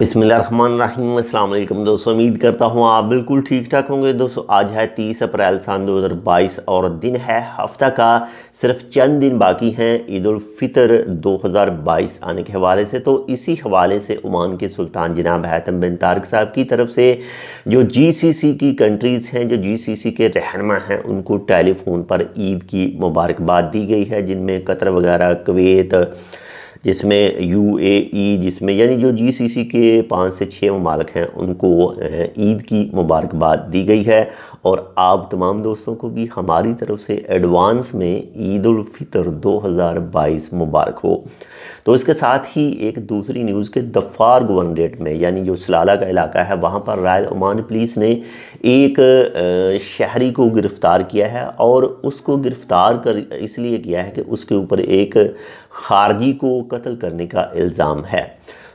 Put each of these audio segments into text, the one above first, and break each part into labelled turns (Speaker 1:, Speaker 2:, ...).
Speaker 1: बिस्मिल्लाहिर्रहमानिर्रहीम। अस्सलाम वालेकुम दोस्तों, उम्मीद करता हूँ आप बिल्कुल ठीक ठाक होंगे। दोस्तों आज है 30 अप्रैल सन 2022 और दिन है हफ्ता का, सिर्फ चंद दिन बाकी हैं ईद उल फितर 2022 आने के हवाले से। तो इसी हवाले से ओमान के सुल्तान जनाब हैतम बिन तारिक साहब की तरफ से जो GCC की कंट्रीज़ हैं, जो GCC के रहनुमा हैं, उनको टेलीफोन पर ईद की मुबारकबाद दी गई है, जिनमें कतर वगैरह, कुवैत, जिसमें UAE, जिसमें यानी जो GCC के 5 से 6 ममालिक हैं उनको ईद की मुबारकबाद दी गई है। और आप तमाम दोस्तों को भी हमारी तरफ से एडवांस में ईद उल फितर 2022 मुबारक हो। तो इसके साथ ही एक दूसरी न्यूज़ के दफार गवर्नरेट में, यानी जो सलाला का इलाका है, वहाँ पर रॉयल ओमान पुलिस ने एक शहरी को गिरफ़्तार किया है। और उसको गिरफ़्तार कर इसलिए किया है कि उसके ऊपर एक खारजी को कत्ल करने का इल्ज़ाम है,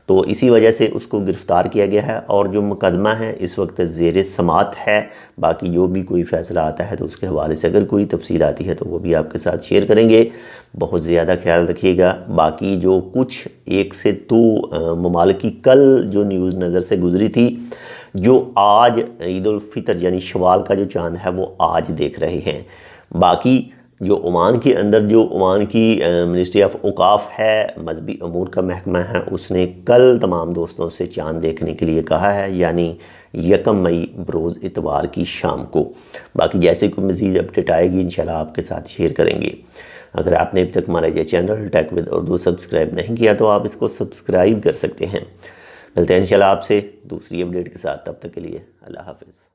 Speaker 1: तो इसी वजह से उसको गिरफ़्तार किया गया है। और जो मुकदमा है इस वक्त ज़ेर समात है। बाकी जो भी कोई फ़ैसला आता है तो उसके हवाले से अगर कोई तफसील आती है तो वो भी आपके साथ शेयर करेंगे। बहुत ज़्यादा ख्याल रखिएगा। बाकी जो कुछ 1 से 2 ममालिक की कल जो न्यूज़ नज़र से गुजरी थी, जो आज ईद उल फितर यानी शवाल का जो चांद है वो आज देख रहे हैं। बाकी जो ओमान के अंदर जो ओमान की मिनिस्ट्री ऑफ औकाफ है, मजहबी अमूर का महकमा है, उसने कल तमाम दोस्तों से चांद देखने के लिए कहा है, यानी 1 मई बरोज़ इतवार की शाम को। बाकी जैसे कोई मज़ीद अपडेट आएगी इंशाल्लाह आपके साथ शेयर करेंगे। अगर आपने अभी तक हमारा ये channel tech with Urdu subscribe नहीं किया तो आप इसको सब्सक्राइब कर सकते हैं। मिलते हैं इंशाल्लाह आपसे दूसरी अपडेट के साथ, तब तक के लिए अल्लाह हाफ़िज़।